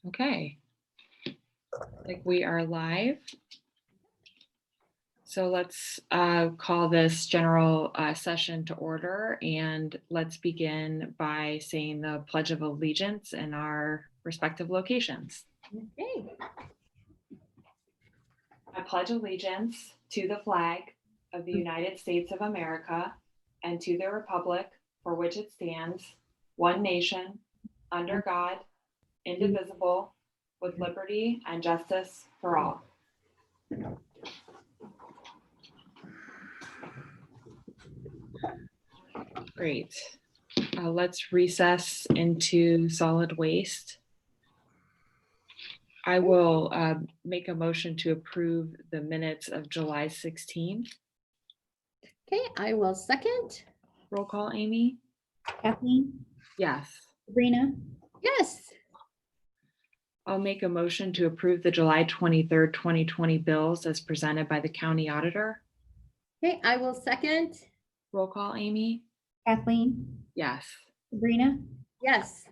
Okay. I think we are live. So let's call this general session to order, and let's begin by saying the Pledge of Allegiance in our respective locations. Okay. I pledge allegiance to the flag of the United States of America and to the republic for which it stands, one nation, under God, indivisible, with liberty and justice for all. Great. Let's recess into solid waste. I will make a motion to approve the minutes of July 16th. Okay, I will second. Roll call, Amy? Kathleen, Yes. Sabrina, Yes. I'll make a motion to approve the July 23rd, 2020 bills as presented by the county auditor. Okay, I will second. Roll call, Amy? Kathleen, Yes. Sabrina, Yes.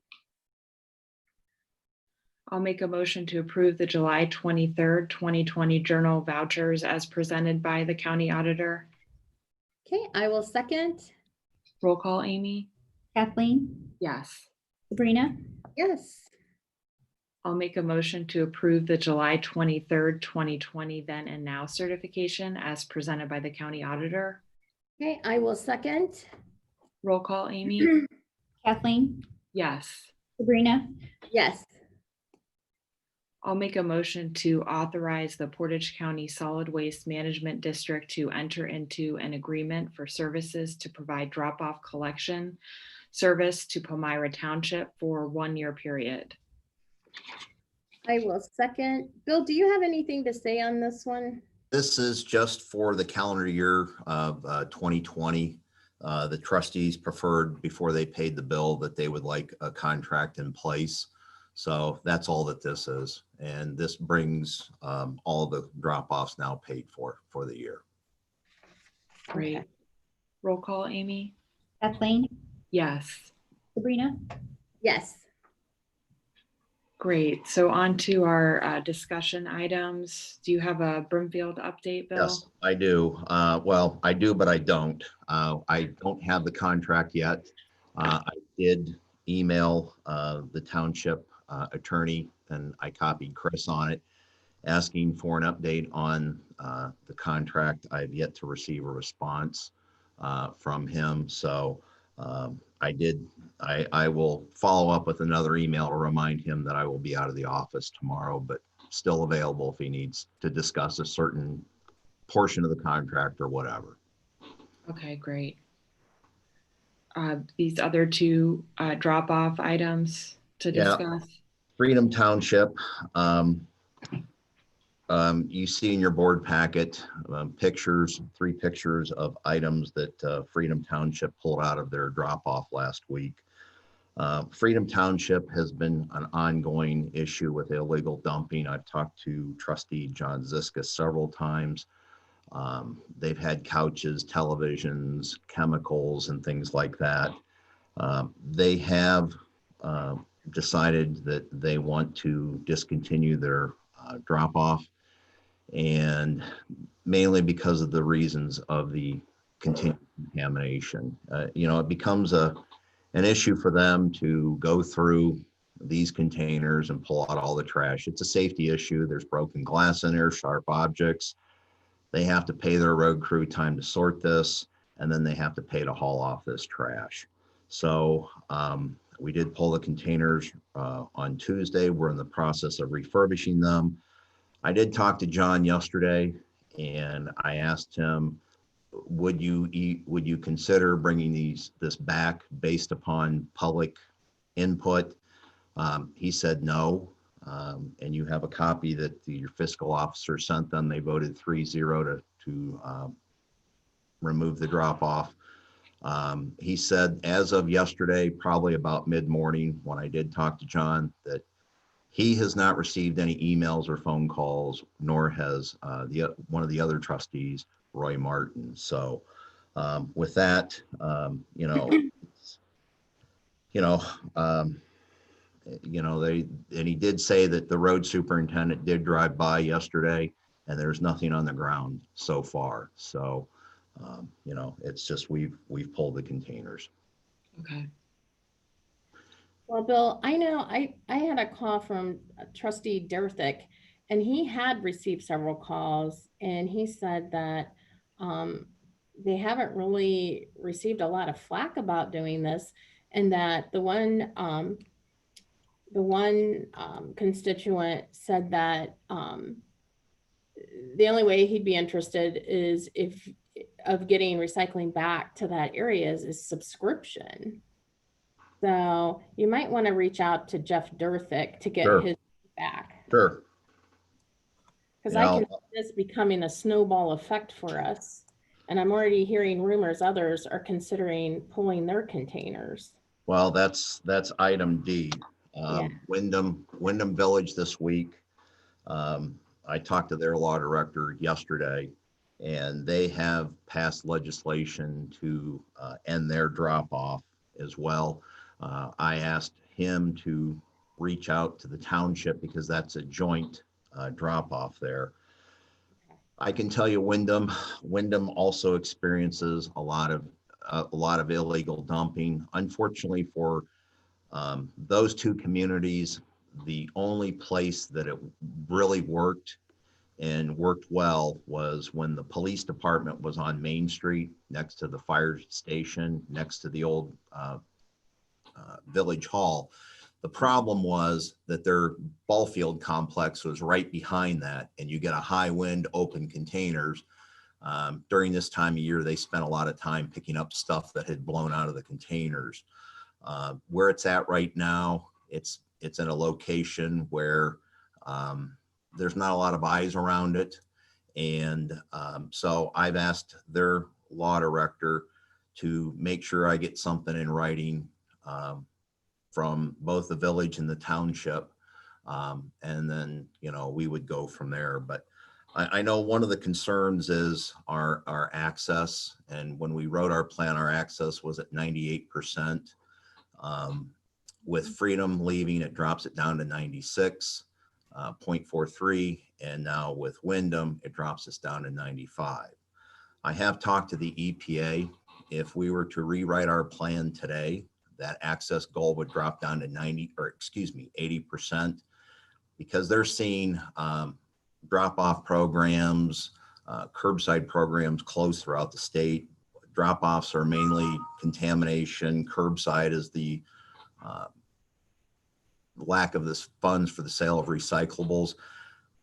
I'll make a motion to approve the July 23rd, 2020 journal vouchers as presented by the county auditor. Okay, I will second. Roll call, Amy? Kathleen, Yes. Sabrina, Yes. I'll make a motion to approve the July 23rd, 2020 then and now certification as presented by the county auditor. Okay, I will second. Roll call, Amy? Kathleen, Yes. Sabrina, Yes. I'll make a motion to authorize the Portage County Solid Waste Management District to enter into an agreement for services to provide drop-off collection service to Palmyra Township for 1 year period. I will second. Bill, do you have anything to say on this one? This is just for the calendar year of 2020. The trustees preferred before they paid the bill that they would like a contract in place. So that's all that this is. And this brings all the drop-offs now paid for the year. Great. Okay. Roll call, Amy? Kathleen, Yes. Sabrina, Yes. Great. So on to our discussion items. Do you have a Brimfield update, Bill? Yes, I do. Well, I do, but I don't. I don't have the contract yet. I did email the township attorney, and I copied Chris on it, asking for an update on the contract. I've yet to receive a response from him. So I will follow up with another email to remind him that I will be out of the office tomorrow, but still available if he needs to discuss a certain portion of the contract or whatever. Okay, great. These other two drop-off items to Yeah. discuss. Freedom Township, you see in your board packet pictures, 3 pictures of items that Freedom Township pulled out of their drop-off last week. Freedom Township has been an ongoing issue with illegal dumping. I've talked to trustee John Ziska several times. They've had couches, televisions, chemicals, and things like that. They have decided that they want to discontinue their drop-off, and mainly because of the reasons of the continued contamination. It becomes an issue for them to go through these containers and pull out all the trash. It's a safety issue. There's broken glass in there, sharp objects. They have to pay their road crew time to sort this, and then they have to pay to haul off this trash. So we did pull the containers on Tuesday. We're in the process of refurbishing them. I did talk to John yesterday, and I asked him, would you consider bringing this back based upon public input? He said no, and you have a copy that your fiscal officer sent them. They voted 3-0 to remove the drop-off. He said as of yesterday, probably about mid-morning when I did talk to John, that he has not received any emails or phone calls, nor has one of the other trustees, Roy Martin. So with that, you know, and he did say that the road superintendent did drive by yesterday and there's nothing on the ground so far. So, you know, it's just, we've pulled the containers. Okay. Well, Bill, I know I had a call from trustee Durthick, and he had received several calls, and he said that they haven't really received a lot of flack about doing this, and that the one constituent said that the only way he'd be interested is if of getting recycling back to that area is subscription. So you might want to reach out to Jeff Durthick to get Sure. his feedback. Sure. Because Yeah, I can see this becoming a snowball effect for us. And I'm already hearing rumors others are considering pulling their containers. Well, that's item D. Yeah. Wyndham Village this week. I talked to their law director yesterday, and they have passed legislation to end their drop off as well. I asked him to reach out to the township because that's a joint drop off there. I can tell you Wyndham also experiences a lot of illegal dumping. Unfortunately for those two communities, the only place that it really worked and worked well was when the police department was on Main Street next to the fire station, next to the old village hall. The problem was that their ball field complex was right behind that, and you get a high wind, open containers. During this time of year, they spent a lot of time picking up stuff that had blown out of the containers. Where it's at right now, it's in a location where there's not a lot of eyes around it. And so I've asked their law director to make sure I get something in writing from both the village and the township. And then, you know, we would go from there. But I know one of the concerns is our access. And when we wrote our plan, our access was at 98%. With Freedom leaving, it drops it down to 96.43. And now with Wyndham, it drops us down to 95. I have talked to the EPA. If we were to rewrite our plan today, that access goal would drop down to 80%, because they're seeing drop-off programs, curbside programs closed throughout the state. Drop-offs are mainly contamination. Curbside is the lack of this funds for the sale of recyclables.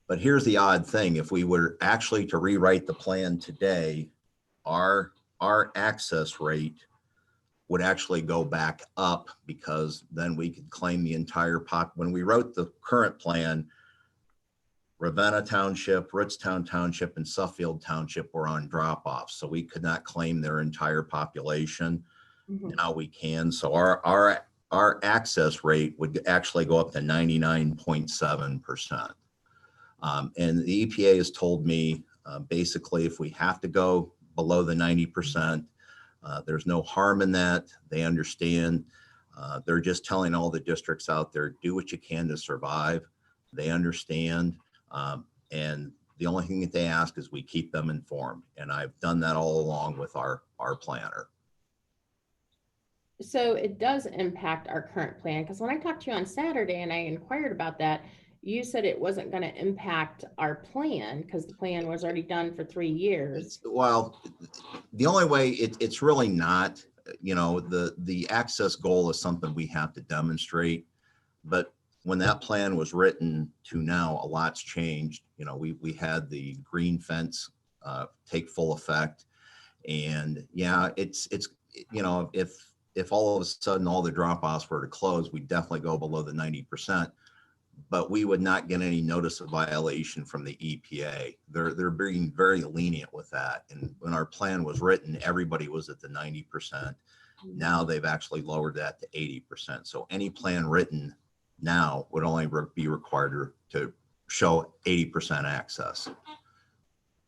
But here's the odd thing. If we were actually to rewrite the plan today, our access rate would actually go back up, because then we could claim the entire when we wrote the current plan, Ravenna Township, Ritztown Township, and Suffield Township were on drop-offs. So we could not claim their entire population. Mhm. Now we can. So our access rate would actually go up to 99.7%. And the EPA has told me basically if we have to go below the 90%, there's no harm in that. They understand. They're just telling all the districts out there, do what you can to survive. They understand. And the only thing that they ask is we keep them informed. And I've done that all along with our planner. So it does impact our current plan, because when I talked to you on Saturday and I inquired about that, you said it wasn't going to impact our plan because the plan was already done for 3 years. Well, the only way it's really not, you know, the access goal is something we have to demonstrate. But when that plan was written to now, a lot's changed. You know, we had the green fence take full effect. And yeah, it's you know, if all of a sudden all the drop-offs were to close, we'd definitely go below the 90%. But we would not get any notice of violation from the EPA. They're being very lenient with that. And when our plan was written, everybody was at the 90%. Now they've actually lowered that to 80%. So any plan written now would only be required to show 80% access.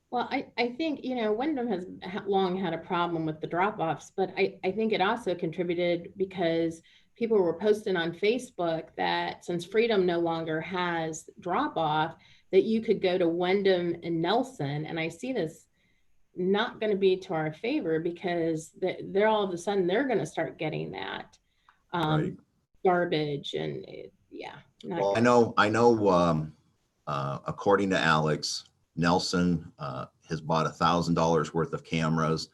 Well, I think, you know, Wyndham has long had a problem with the drop-offs, but I think it also contributed because people were posting on Facebook that since Freedom no longer has drop off, that you could go to Wyndham and Nelson. And I see this not going to be to our favor because they're all of a sudden they're going to start getting that Right. garbage and yeah. not Well, good. I know, according to Alex, Nelson, has bought $1,000 worth of cameras,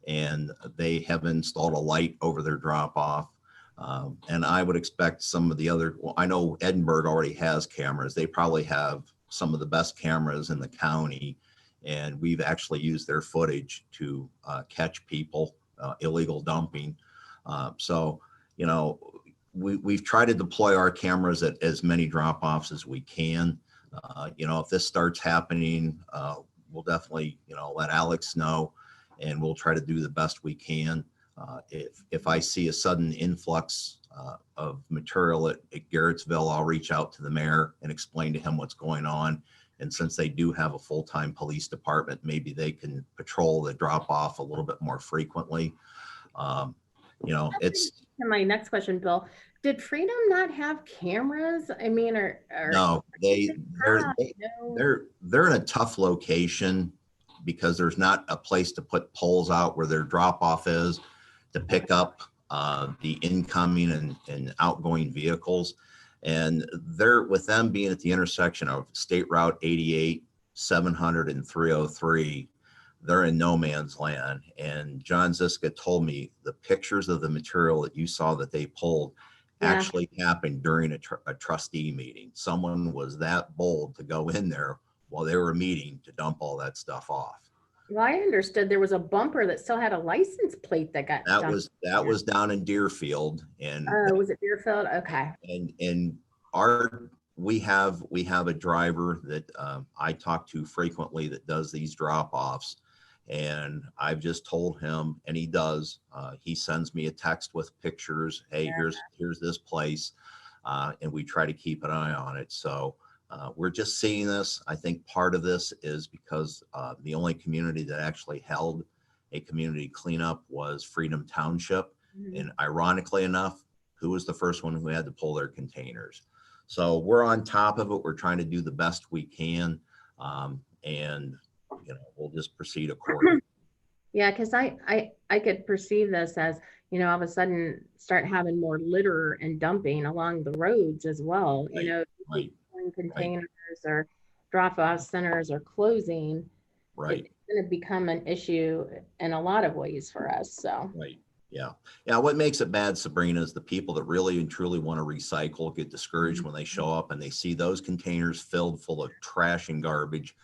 and they have installed a light over their drop off. And I would expect some of the other, well, I know Edinburgh already has cameras. They probably have some of the best cameras in the county. And we've actually used their footage to catch people, illegal dumping. So, you know, we've tried to deploy our cameras at as many drop offs as we can. You know, if this starts happening, we'll definitely, you know, let Alex know, and we'll try to do the best we can. If I see a sudden influx of material at Garrettsville, I'll reach out to the mayor and explain to him what's going on. And since they do have a full-time police department, maybe they can patrol the drop off a little bit more frequently. You know, it's, And my next question, Bill, did Freedom not have cameras? I mean, no, no. they're in a tough location because there's not a place to put poles out where their drop off is to pick up the incoming and outgoing vehicles. And they're, with them being at the intersection of State Route 88, 700 and 303, they're in no man's land. And John Ziska told me the pictures of the material that you saw that they pulled actually happened during a trustee meeting. Someone was that bold to go in there while they were meeting to dump all that stuff off. Well, I understood there was a bumper that still had a license plate that got That dumped. was down in Deerfield, and Was it Deerfield? Okay. and we have a driver that I talk to frequently that does these drop offs, and I've just told him, and he does. He sends me a text with pictures. Hey, here's this place, and we try to keep an eye on it. So we're just seeing this. I think part of this is because the only community that actually held a community cleanup was Freedom Township, and ironically enough, who was the first one who had to pull their containers? So we're on top of it. We're trying to do the best we can, and you know, we'll just proceed accordingly. Yeah, because I could perceive this as, you know, all of a sudden start having more litter and dumping along the roads as well. Right, You know, right, containers or drop-off centers are closing. right, It's going to become an issue in a lot of ways for us. So right. Yeah. Yeah. What makes it bad, Sabrina, is the people that really and truly want to recycle get discouraged when they show up and they see those containers filled full of trash and garbage.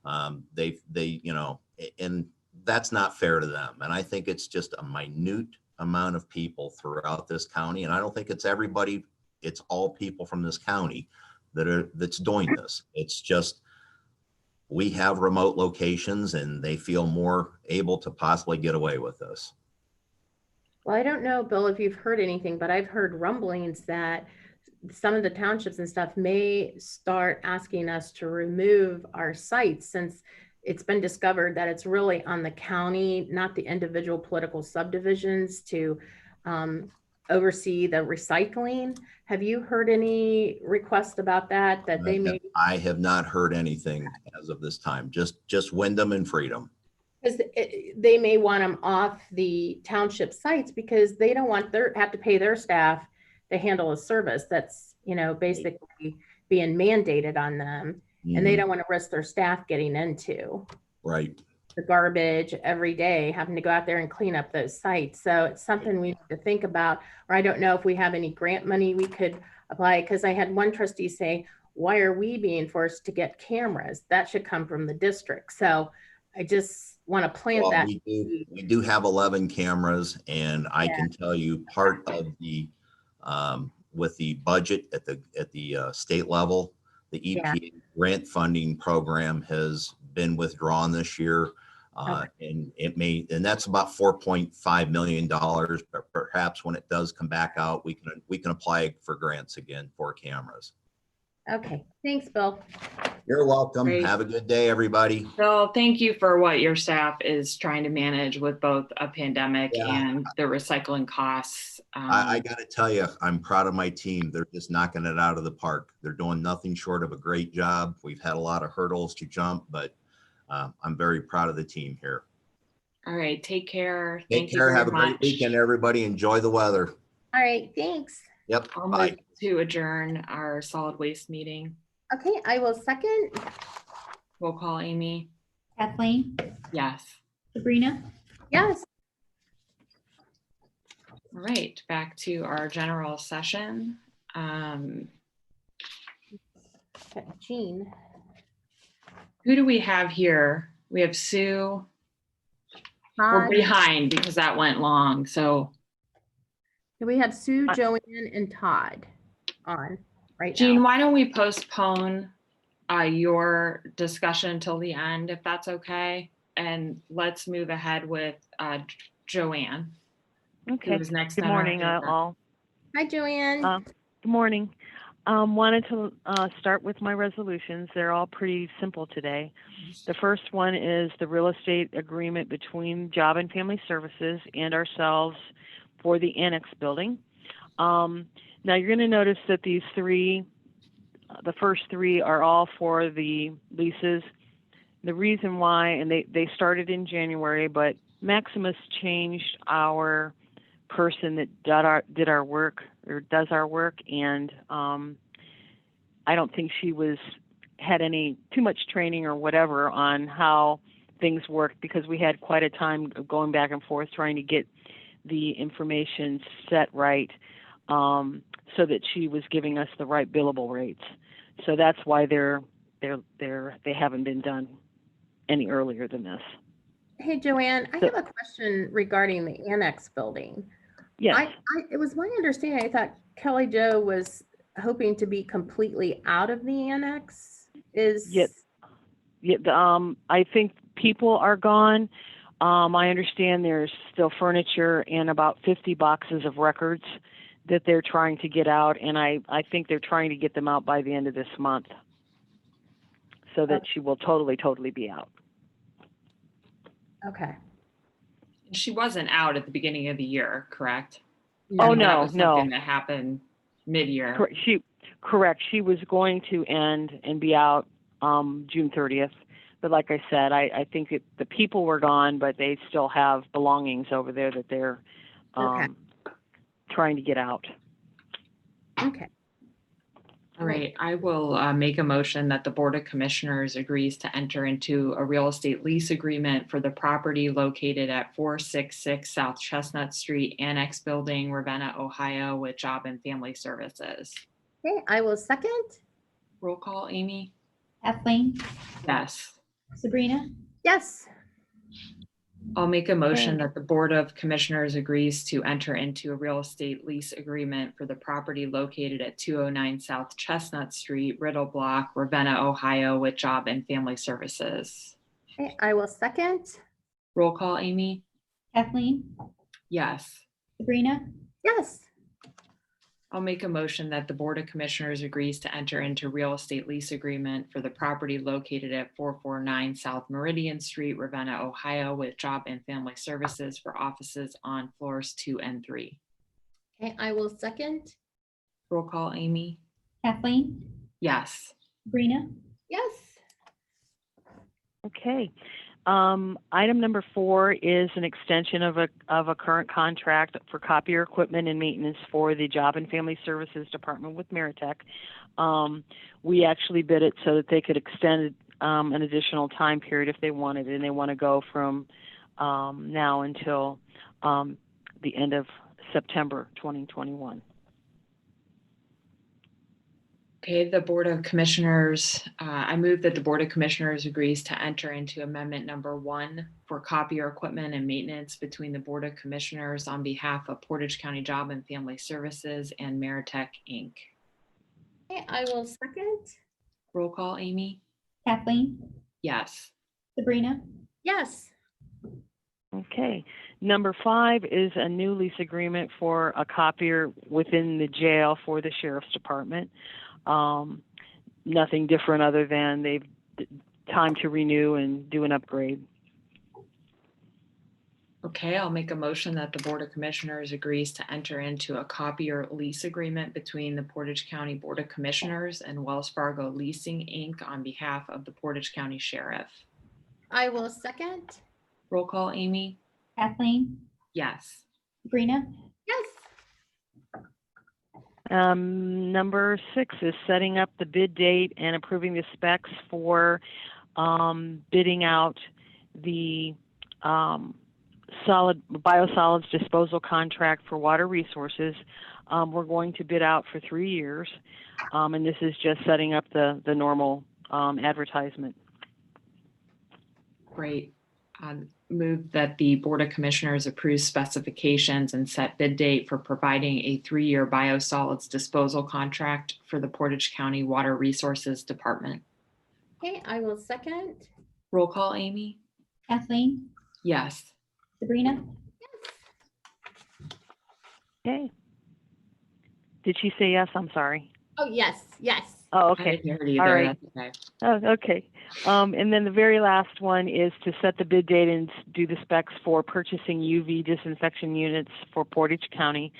You know, and that's not fair to them. And I think it's just a minute amount of people throughout this county. And I don't think it's everybody. It's all people from this county that's doing this. It's just, we have remote locations and they feel more able to possibly get away with this. well, I don't know, Bill, if you've heard anything, but I've heard rumblings that some of the townships and stuff may start asking us to remove our sites since it's been discovered that it's really on the county, not the individual political subdivisions to oversee the recycling. Have you heard any requests about that they may? I have not heard anything as of this time, just Wyndham and Freedom. Because they may want them off the township sites because they don't want have to pay their staff to handle a service that's, you know, basically being mandated on them. And they don't want to risk their staff getting into the garbage every day, having to go out there and clean up those sites. So it's something we need to think about, or I don't know if we have any grant money we could apply, because I had one trustee say, why are we being forced to get cameras? That should come from the district. So I just want to plant that. We do have 11 cameras, and I can tell you part of the with the budget at the state level, the EPA grant funding program has been withdrawn this year. And and that's about $4.5 million, but perhaps when it does come back out, we can apply for grants again for cameras. Okay, thanks, Bill. You're welcome. Great. Have a good day, everybody. Bill, thank you for what your staff is trying to manage with both a pandemic Yeah. and the recycling costs. I got to tell you, I'm proud of my team. They're just knocking it out of the park. They're doing nothing short of a great job. We've had a lot of hurdles to jump, but I'm very proud of the team here. All right, take care. Take Thank you care. very Have a great much. weekend, everybody. Enjoy the weather. All right, thanks. Yep. I'll Bye. move to adjourn our solid waste meeting. Okay, I will second. Roll call, Amy. Kathleen, Yes. Sabrina, Yes. All right, back to our general session. Okay, Jean. Who do we have here? We have Sue. We're Todd. behind because that went long. So We have Sue, Joanne, and Todd on right Jean, now. why don't we postpone your discussion until the end, if that's okay? And let's move ahead with Joanne, who Okay. is next Good on our morning, agenda. all. Hi, Joanne. Good morning. Wanted to start with my resolutions. They're all pretty simple today. The first one is the real estate agreement between Job and Family Services and ourselves for the annex building. Now you're going to notice that these three, the first three are all for the leases. The reason why, and they started in January, but Maximus changed our person that did our work or does our work, and I don't think she had any too much training or whatever on how things work, because we had quite a time of going back and forth trying to get the information set right, so that she was giving us the right billable rates. So that's why they haven't been done any earlier than this. Hey, Joanne, I have a question regarding the annex building. Yes. It was my understanding, I thought Kelly Jo was hoping to be completely out of the annex. I think people are gone. I understand there's still furniture and about 50 boxes of records that they're trying to get out, and I think they're trying to get them out by the end of this month so that she will totally be out. Okay. She wasn't out at the beginning of the year, correct? Oh, That no, was no. something that happened mid-year. Correct. She was going to end and be out June 30th. But like I said, I think that the people were gone, but they still have belongings over there that they're trying to get out. Okay. All right, I will make a motion that the Board of Commissioners agrees to enter into a real estate lease agreement for the property located at 466 South Chestnut Street, Annex Building, Ravenna, Ohio, with Job and Family Services. Okay, I will second. Roll call, Amy? Kathleen, Yes. Sabrina, Yes. I'll make a motion Okay. that the Board of Commissioners agrees to enter into a real estate lease agreement for the property located at 209 South Chestnut Street, Riddle Block, Ravenna, Ohio, with Job and Family Services. Okay, I will second. Roll call, Amy? Kathleen, Yes. Sabrina, Yes. I'll make a motion that the Board of Commissioners agrees to enter into real estate lease agreement for the property located at 449 South Meridian Street, Ravenna, Ohio, with Job and Family Services for offices on floors 2 and 3. Okay, I will second. Roll call, Amy? Kathleen, Yes. Sabrina, Yes. Okay. Item number 4 is an extension of a current contract for copier equipment and maintenance for the Job and Family Services Department with Meritech. We actually bid it so that they could extend an additional time period if they wanted, and they want to go from now until the end of September 2021. Okay, the Board of Commissioners, I move that the Board of Commissioners agrees to enter into amendment number 1 for copier equipment and maintenance between the Board of Commissioners on behalf of Portage County Job and Family Services and Meritech, Inc. Okay, I will second. Roll call, Amy? Kathleen, Yes. Sabrina, Yes. Okay. Number 5 is a new lease agreement for a copier within the jail for the Sheriff's Department. nothing different other than they've time to renew and do an upgrade. Okay, I'll make a motion that the Board of Commissioners agrees to enter into a copier lease agreement between the Portage County Board of Commissioners and Wells Fargo Leasing, Inc. on behalf of the Portage County Sheriff. I will second. Roll call, Amy? Kathleen, Yes. Sabrina, Yes. Number 6 is setting up the bid date and approving the specs for bidding out the biosolids disposal contract for water resources. We're going to bid out for 3 years, and this is just setting up the normal advertisement. Great. Move that the Board of Commissioners approve specifications and set bid date for providing a 3-year biosolids disposal contract for the Portage County Water Resources Department. Okay, I will second. Roll call, Amy? Kathleen, Yes. Sabrina, Okay. Did she say yes? I'm sorry. Oh, yes, yes. Oh, I okay. didn't hear it either. All right. That's okay. Oh, okay. And then the very last one is to set the bid date and do the specs for purchasing UV disinfection units for Portage County.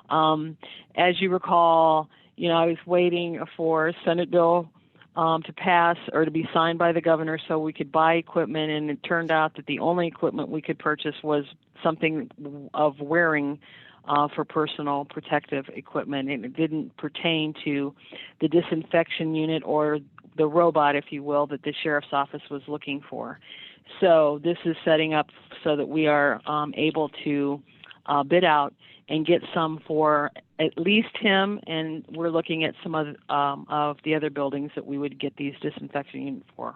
As you recall, I was waiting for Senate bill to pass or to be signed by the governor so we could buy equipment, and it turned out that the only equipment we could purchase was something of wearing for personal protective equipment, and it didn't pertain to the disinfection unit or the robot, if you will, that the sheriff's office was looking for. So this is setting up so that we are able to bid out and get some for at least him, and we're looking at some of the other buildings that we would get these disinfection units for.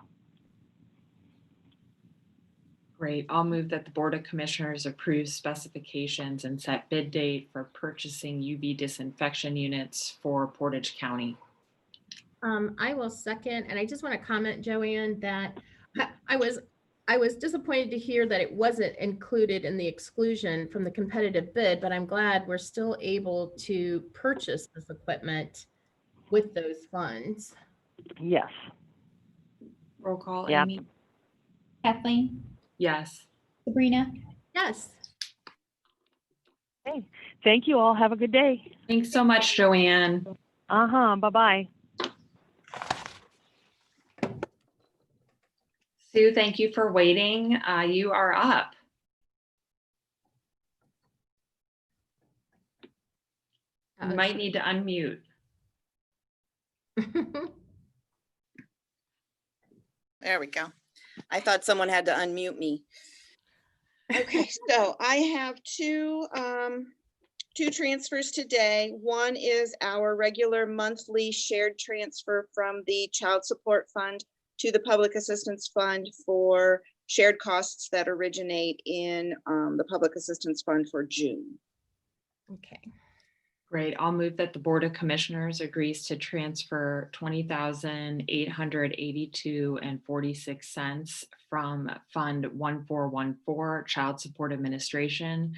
Great. I'll move that the Board of Commissioners approve specifications and set bid date for purchasing UV disinfection units for Portage County. I will second, and I just want to comment, Joanne, that I was disappointed to hear that it wasn't included in the exclusion from the competitive bid, but I'm glad we're still able to purchase this equipment with those funds. Yes. Roll call, Yeah. Amy? Kathleen, Yes. Sabrina, Yes. Okay. Thank you all. Have a good day. Thanks so much, Joanne. Bye-bye. Sue, thank you for waiting. You are up. You might need to unmute. There we go. I thought someone had to unmute me. Okay, so I have two transfers today. One is our regular monthly shared transfer from the Child Support Fund to the Public Assistance Fund for shared costs that originate in the Public Assistance Fund for June. Okay. Great. I'll move that the Board of Commissioners agrees to transfer $20,882.46 from Fund 1414 Child Support Administration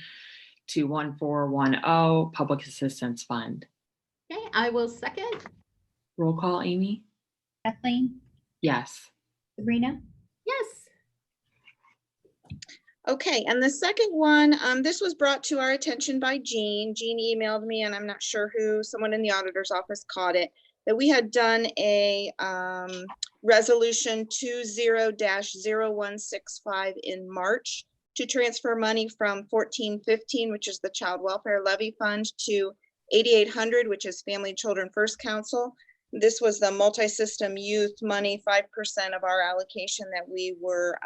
to 1410 Public Assistance Fund. Okay, I will second. Roll call, Amy? Kathleen, Yes. Sabrina, Yes. Okay, and the second one, this was brought to our attention by Jean. Jean emailed me, and I'm not sure who, someone in the auditor's office caught it, that we had done a resolution 20-0165 in March to transfer money from 1415, which is the Child Welfare Levy Fund, to 8800, which is Family Children First Council. This was the multi-system youth money, 5% of our allocation that we were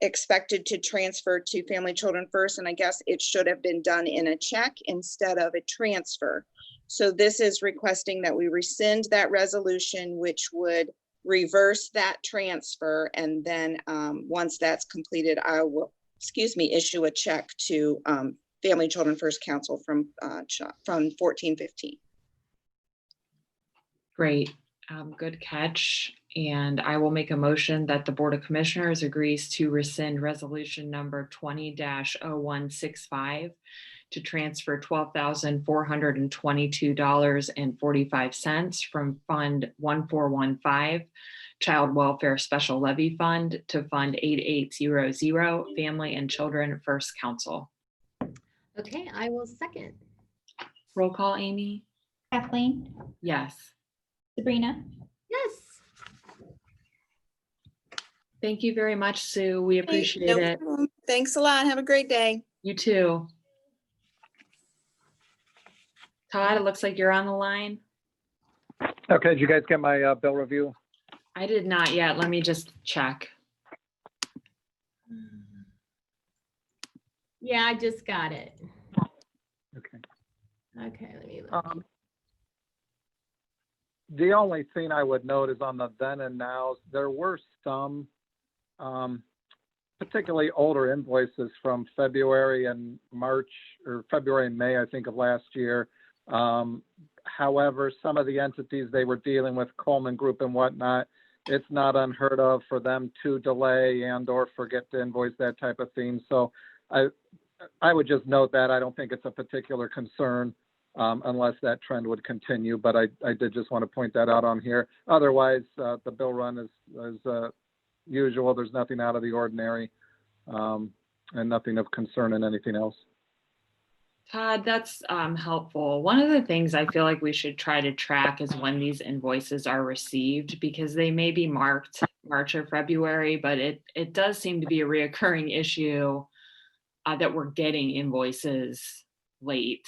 expected to transfer to Family Children First, and I guess it should have been done in a check instead of a transfer. So this is requesting that we rescind that resolution, which would reverse that transfer, and then once that's completed, I will, issue a check to Family Children First Council from 1415. Great. Good catch. And I will make a motion that the Board of Commissioners agrees to rescind resolution number 20-0165 to transfer $12,422.45 from Fund 1415, Child Welfare Special Levy Fund, to Fund 8800, Family and Children First Council. Okay, I will second. Roll call, Amy? Kathleen? Yes. Sabrina? Yes. Thank you very much, Sue. We appreciate No it. problem. Thanks a lot. Have a great day. You too. Todd, it looks like you're on the line. Okay, did you guys get my bill review? I did not yet. Let me just check. Yeah, I just got it. Okay. Okay, let me look. The only thing I would note is on the then and nows, there were some particularly older invoices from February and March, or February and May, I think, of last year. However, some of the entities they were dealing with, Coleman Group and whatnot, it's not unheard of for them to delay and or forget to invoice, that type of thing. So I would just note that. I don't think it's a particular concern unless that trend would continue, but I did just want to point that out on here. Otherwise, the bill run is usual. There's nothing out of the ordinary and nothing of concern in anything else. Todd, that's helpful. One of the things I feel like we should try to track is when these invoices are received, because they may be marked March or February, but it does seem to be a reoccurring issue that we're getting invoices late.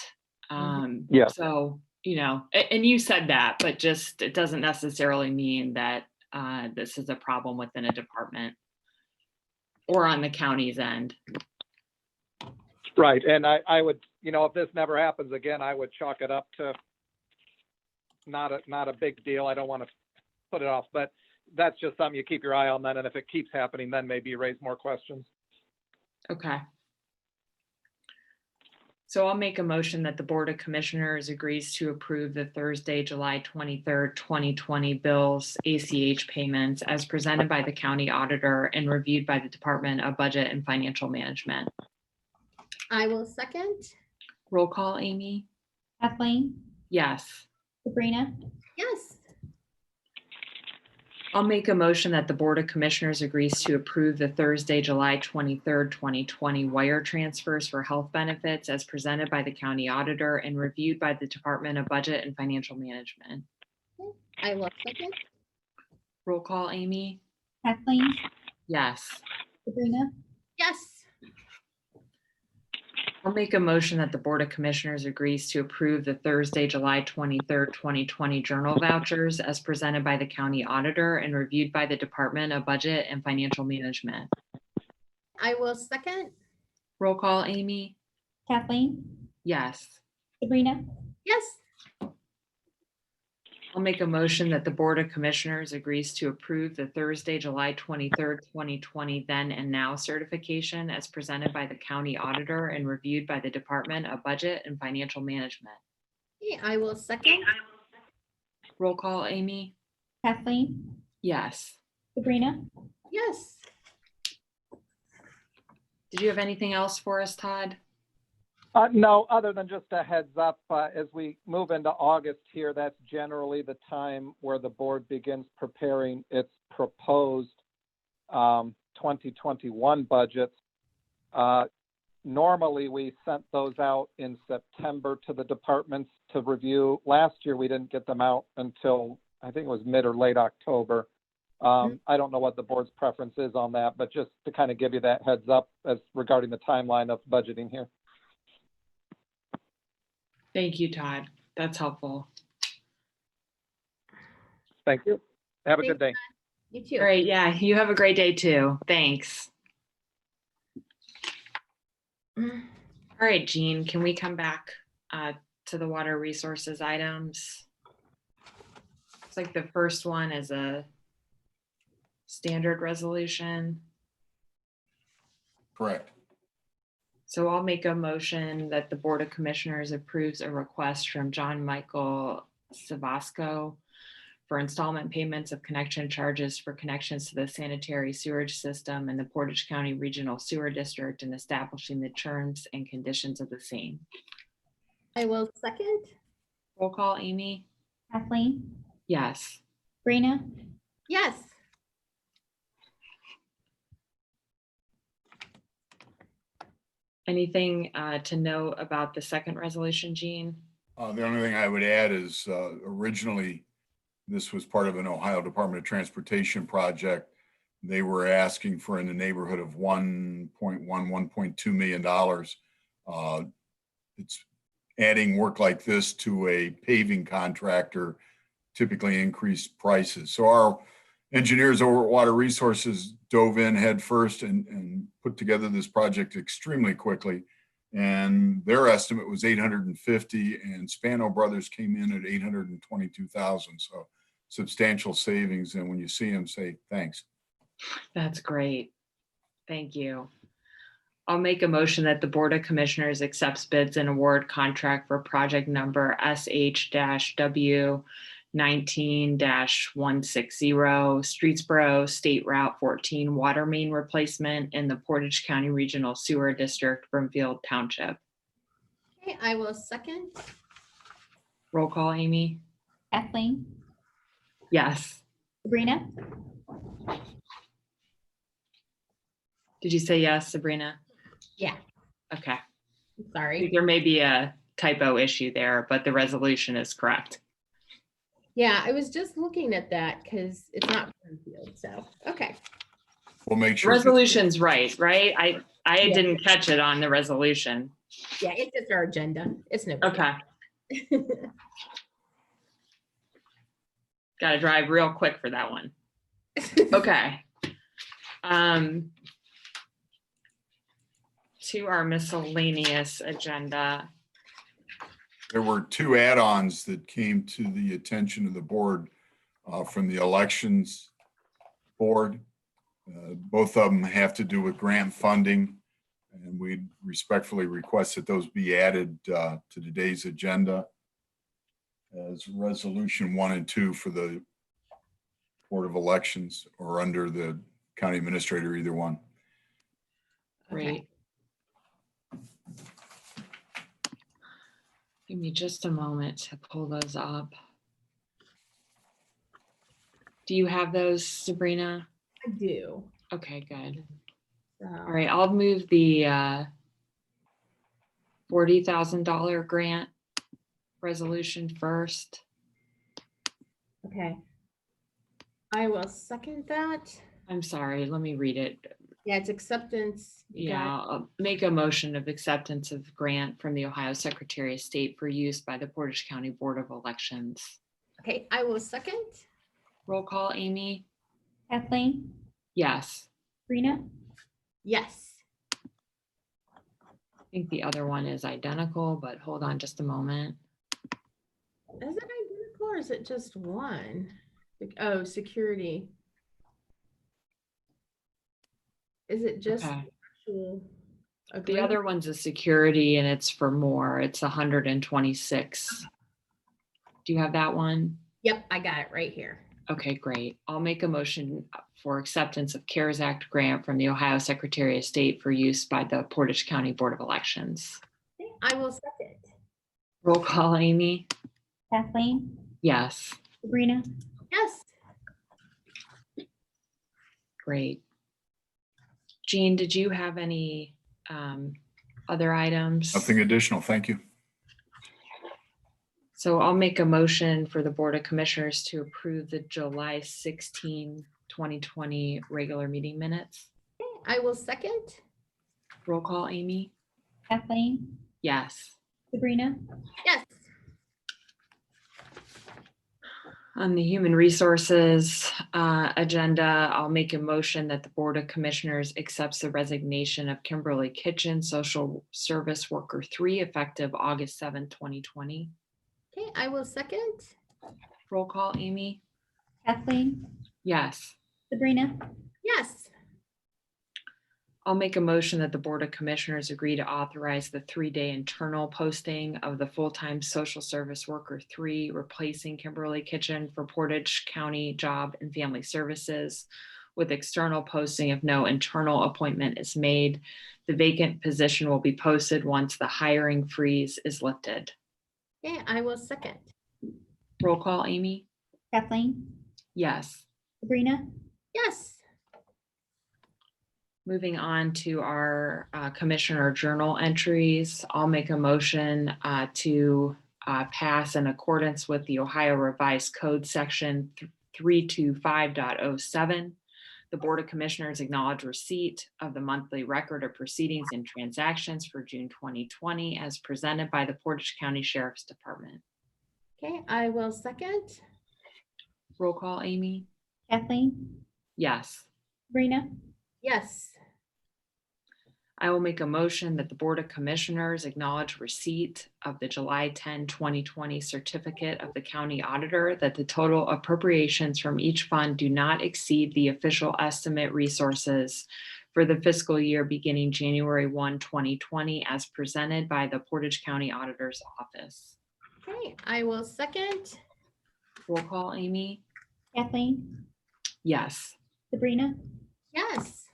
Yeah. So, and you said that, but just it doesn't necessarily mean that this is a problem within a department or on the county's end. Right, and I would, if this never happens again, I would chalk it up to not a big deal. I don't want to put it off, but that's just something you keep your eye on then, and if it keeps happening, then maybe you raise more questions. Okay. So I'll make a motion that the Board of Commissioners agrees to approve the Thursday, July 23rd, 2020 bills, ACH payments as presented by the county auditor and reviewed by the Department of Budget and Financial Management. I will second. Roll call, Amy? Kathleen? Yes. Sabrina? Yes. I'll make a motion that the Board of Commissioners agrees to approve the Thursday, July 23rd, 2020 wire transfers for health benefits as presented by the county auditor and reviewed by the Department of Budget and Financial Management. I will second. Roll call, Amy? Kathleen? Yes. Sabrina? Yes. I'll make a motion that the Board of Commissioners agrees to approve the Thursday, July 23rd, 2020 journal vouchers as presented by the county auditor and reviewed by the Department of Budget and Financial Management. I will second. Roll call, Amy? Kathleen? Yes. Sabrina? Yes. I'll make a motion that the Board of Commissioners agrees to approve the Thursday, July 23rd, 2020 then and now certification as presented by the county auditor and reviewed by the Department of Budget and Financial Management. Okay, I will second. Roll call, Amy? Kathleen? Yes. Sabrina? Yes. Did you have anything else for us, Todd? No, other than just a heads up, as we move into August here, that's generally the time where the board begins preparing its proposed 2021 budgets. Normally, we sent those out in September to the departments to review. Last year, we didn't get them out until, I think it was mid or late October. I don't know what the board's preference is on that, but just to kind of give you that heads up as regarding the timeline of budgeting here. Thank you, Todd. That's helpful. Thank you. Have a good day. You too. Great. Yeah, you have a great day too. Thanks. All right, Jean, can we come back to the water resources items? It's like the first one is a standard resolution. Correct. So I'll make a motion that the Board of Commissioners approves a request from John Michael Savasco for installment payments of connection charges for connections to the sanitary sewage system in the Portage County Regional Sewer District and establishing the terms and conditions of the same. I will second. Roll call, Amy? Kathleen, Yes. Sabrina, Yes. Anything to note about the second resolution, Jean? The only thing I would add is originally, this was part of an Ohio Department of Transportation project. They were asking for in the neighborhood of $1.2 million. It's adding work like this to a paving contractor typically increased prices. So our engineers over at Water Resources dove in head first and put together this project extremely quickly. And their estimate was 850, and Spano Brothers came in at 822,000. So substantial savings. And when you see them, say thanks. That's great. Thank you. I'll make a motion that the Board of Commissioners accepts bids and award contract for project number SH-W 19-160 Streetsboro State Route 14 water main replacement in the Portage County Regional Sewer District, Brimfield Township. Okay, I will second. Roll call, Amy? Kathleen, Yes. Sabrina, Did you say yes, Sabrina? Yeah. Okay. Sorry. There may be a typo issue there, but the resolution is correct. Yeah, I was just looking at that because it's not Brimfield, so, okay. We'll make sure. Resolution's right? I Yeah. didn't catch it on the resolution. Yeah, it's just our agenda. It's no. Okay. Got to drive real quick for that one. Okay. To our miscellaneous agenda. There were two add-ons that came to the attention of the board from the elections board. Both of them have to do with grant funding, and we respectfully request that those be added to today's agenda as resolution 1 and 2 for the Board of Elections, or under the county administrator, either one. Great. Give me just a moment to pull those up. Do you have those, Sabrina? I do. Okay, good. So, All right, I'll move the $40,000 grant resolution first. okay. I will second that. I'm sorry, let me read it. Yeah, it's acceptance. Yeah, I'll make a motion of acceptance of grant from the Ohio Secretary of State for use by the Portage County Board of Elections. Okay, I will second. Roll call, Amy? Kathleen, Yes. Sabrina, Yes. I think the other one is identical, but hold on just a moment. Is it identical or is it just one? Oh, security. Is it just Okay. actual The agreement? other one's a security and it's for more. It's 126. Do you have that one? Yep, I got it right here. Okay, great. I'll make a motion for acceptance of CARES Act grant from the Ohio Secretary of State for use by the Portage County Board of Elections. Okay, I will second. Roll call, Amy? Kathleen, Yes, Sabrina, Yes. great. Jean, did you have any other items? Nothing additional. Thank you. So I'll make a motion for the Board of Commissioners to approve the July 16, 2020 regular meeting minutes. I will second. Roll call, Amy? Kathleen, Yes. Sabrina, Yes. On the Human Resources agenda, I'll make a motion that the Board of Commissioners accepts the resignation of Kimberly Kitchen, Social Service Worker 3, effective August 7, 2020. Okay, I will second. Roll call, Amy? Kathleen, Yes. Sabrina, Yes. I'll make a motion that the Board of Commissioners agree to authorize the 3-day internal posting of the full-time social service worker 3, replacing Kimberly Kitchen for Portage County Job and Family Services, with external posting if no internal appointment is made. The vacant position will be posted once the hiring freeze is lifted. Okay, I will second. Roll call, Amy? Kathleen? Yes. Sabrina? Yes. Moving on to our Commissioner Journal entries, I'll make a motion to pass in accordance with the Ohio Revised Code Section 325.07. The Board of Commissioners acknowledge receipt of the monthly record of proceedings and transactions for June 2020 as presented by the Portage County Sheriff's Department. Okay, I will second. Roll call, Amy? Kathleen? Yes. Sabrina? Yes. I will make a motion that the Board of Commissioners acknowledge receipt of the July 10, 2020 certificate of the county auditor that the total appropriations from each fund do not exceed the official estimate resources for the fiscal year beginning January 1, 2020, as presented by the Portage County Auditor's Office. Okay, I will second. Roll call, Amy? Kathleen? Yes. Sabrina? Yes.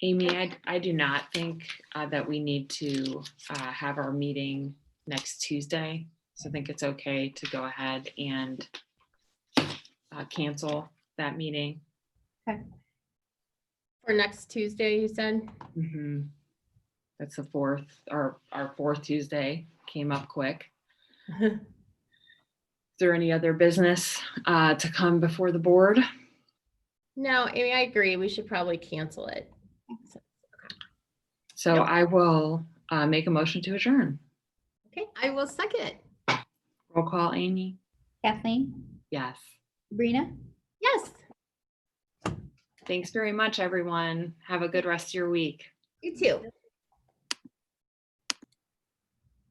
Amy, I do not think that we need to have our meeting next Tuesday. So I think it's okay to go ahead and cancel that meeting. For next Tuesday, you said? Mhm. That's the 4th, our 4th Tuesday came up quick. Is there any other business to come before the board? No, Amy, I agree. We should probably cancel it. So Yep. I will make a motion to adjourn. Okay, I will second. Roll call, Amy? Kathleen? Yes. Sabrina? Yes, Thanks very much, everyone. Have a good rest of your week. you too.